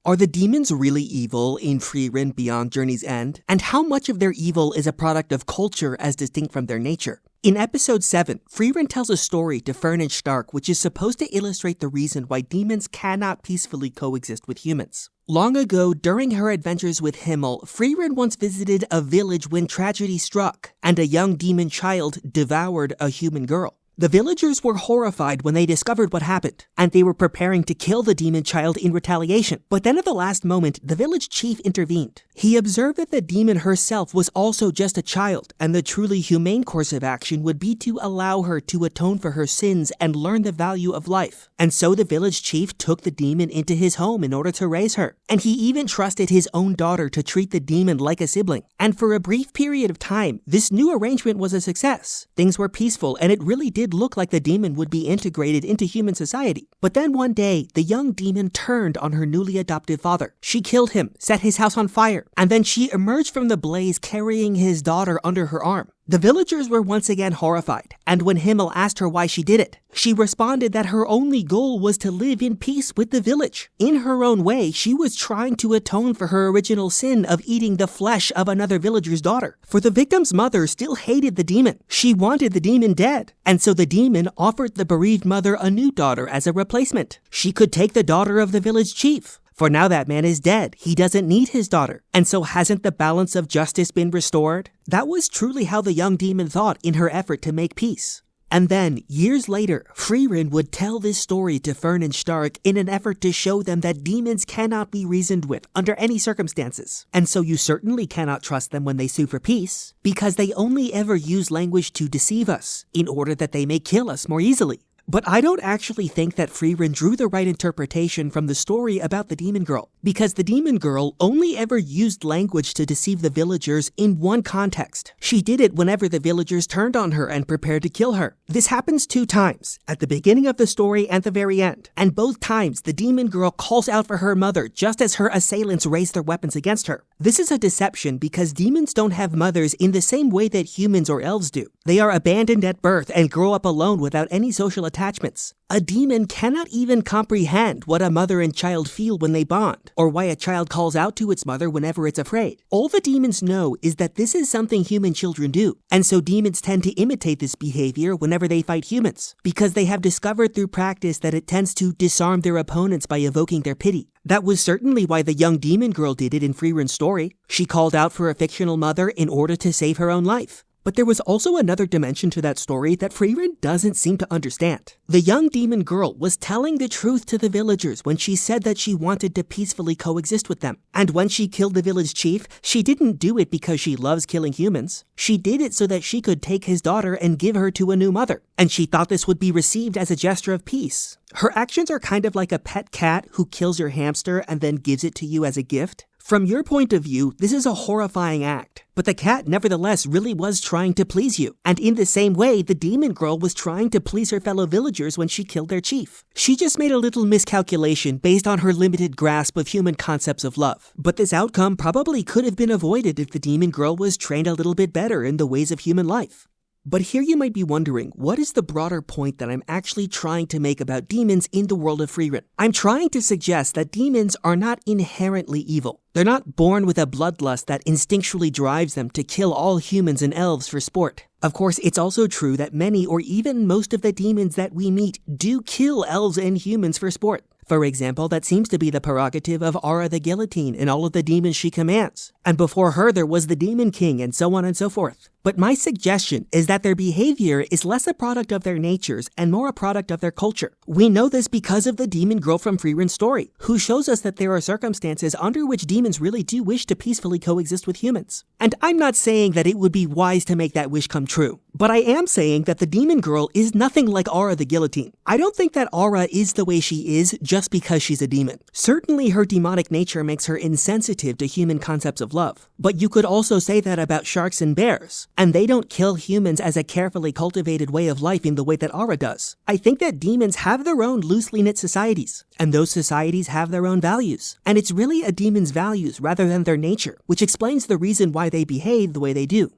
Are the demons really evil in Frieren Beyond Journey's End? And how much of their evil is a product of culture as distinct from their nature? In episode 7, Frieren tells a story to Fern and Stark which is supposed to illustrate the reason why demons cannot peacefully coexist with humans. Long ago, during her adventures with Himmel, Frieren once visited a village when tragedy struck, and a young demon child devoured a human girl. The villagers were horrified when they discovered what happened, and they were preparing to kill the demon child in retaliation. But then at the last moment, the village chief intervened. He observed that the demon herself was also just a child, and the truly humane course of action would be to allow her to atone for her sins and learn the value of life. And so the village chief took the demon into his home in order to raise her. And he even trusted his own daughter to treat the demon like a sibling. And for a brief period of time, this new arrangement was a success. Things were peaceful, and it really did look like the demon would be integrated into human society. But then one day, the young demon turned on her newly adopted father. She killed him, set his house on fire, and then she emerged from the blaze carrying his daughter under her arm. The villagers were once again horrified, and when Himmel asked her why she did it, she responded that her only goal was to live in peace with the village. In her own way, she was trying to atone for her original sin of eating the flesh of another villager's daughter. For the victim's mother still hated the demon. She wanted the demon dead, and so the demon offered the bereaved mother a new daughter as a replacement. She could take the daughter of the village chief. For now that man is dead, he doesn't need his daughter. And so hasn't the balance of justice been restored? That was truly how the young demon thought in her effort to make peace. And then, years later, Frieren would tell this story to Fern and Stark in an effort to show them that demons cannot be reasoned with under any circumstances. And so you certainly cannot trust them when they sue for peace, because they only ever use language to deceive us, in order that they may kill us more easily. But I don't actually think that Frieren drew the right interpretation from the story about the demon girl, because the demon girl only ever used language to deceive the villagers in one context. She did it whenever the villagers turned on her and prepared to kill her. This happens 2 times, at the beginning of the story and the very end, and both times the demon girl calls out for her mother just as her assailants raise their weapons against her. This is a deception because demons don't have mothers in the same way that humans or elves do. They are abandoned at birth and grow up alone without any social attachments. A demon cannot even comprehend what a mother and child feel when they bond, or why a child calls out to its mother whenever it's afraid. All the demons know is that this is something human children do, and so demons tend to imitate this behavior whenever they fight humans, because they have discovered through practice that it tends to disarm their opponents by evoking their pity. That was certainly why the young demon girl did it in Frieren's story. She called out for a fictional mother in order to save her own life. But there was also another dimension to that story that Frieren doesn't seem to understand. The young demon girl was telling the truth to the villagers when she said that she wanted to peacefully coexist with them. And when she killed the village chief, she didn't do it because she loves killing humans. She did it so that she could take his daughter and give her to a new mother. And she thought this would be received as a gesture of peace. Her actions are kind of like a pet cat who kills your hamster and then gives it to you as a gift. From your point of view, this is a horrifying act, but the cat nevertheless really was trying to please you. And in the same way, the demon girl was trying to please her fellow villagers when she killed their chief. She just made a little miscalculation based on her limited grasp of human concepts of love. But this outcome probably could have been avoided if the demon girl was trained a little bit better in the ways of human life. But here you might be wondering, what is the broader point that I'm actually trying to make about demons in the world of Frieren? I'm trying to suggest that demons are not inherently evil. They're not born with a bloodlust that instinctually drives them to kill all humans and elves for sport. Of course, it's also true that many or even most of the demons that we meet do kill elves and humans for sport. For example, that seems to be the prerogative of Aura the Guillotine and all of the demons she commands. And before her, there was the Demon King and so on and so forth. But my suggestion is that their behavior is less a product of their natures and more a product of their culture. We know this because of the demon girl from Frieren's story, who shows us that there are circumstances under which demons really do wish to peacefully coexist with humans. And I'm not saying that it would be wise to make that wish come true, but I am saying that the demon girl is nothing like Aura the Guillotine. I don't think that Aura is the way she is just because she's a demon. Certainly her demonic nature makes her insensitive to human concepts of love. But you could also say that about sharks and bears. And they don't kill humans as a carefully cultivated way of life in the way that Aura does. I think that demons have their own loosely knit societies, and those societies have their own values. And it's really a demon's values rather than their nature, which explains the reason why they behave the way they do.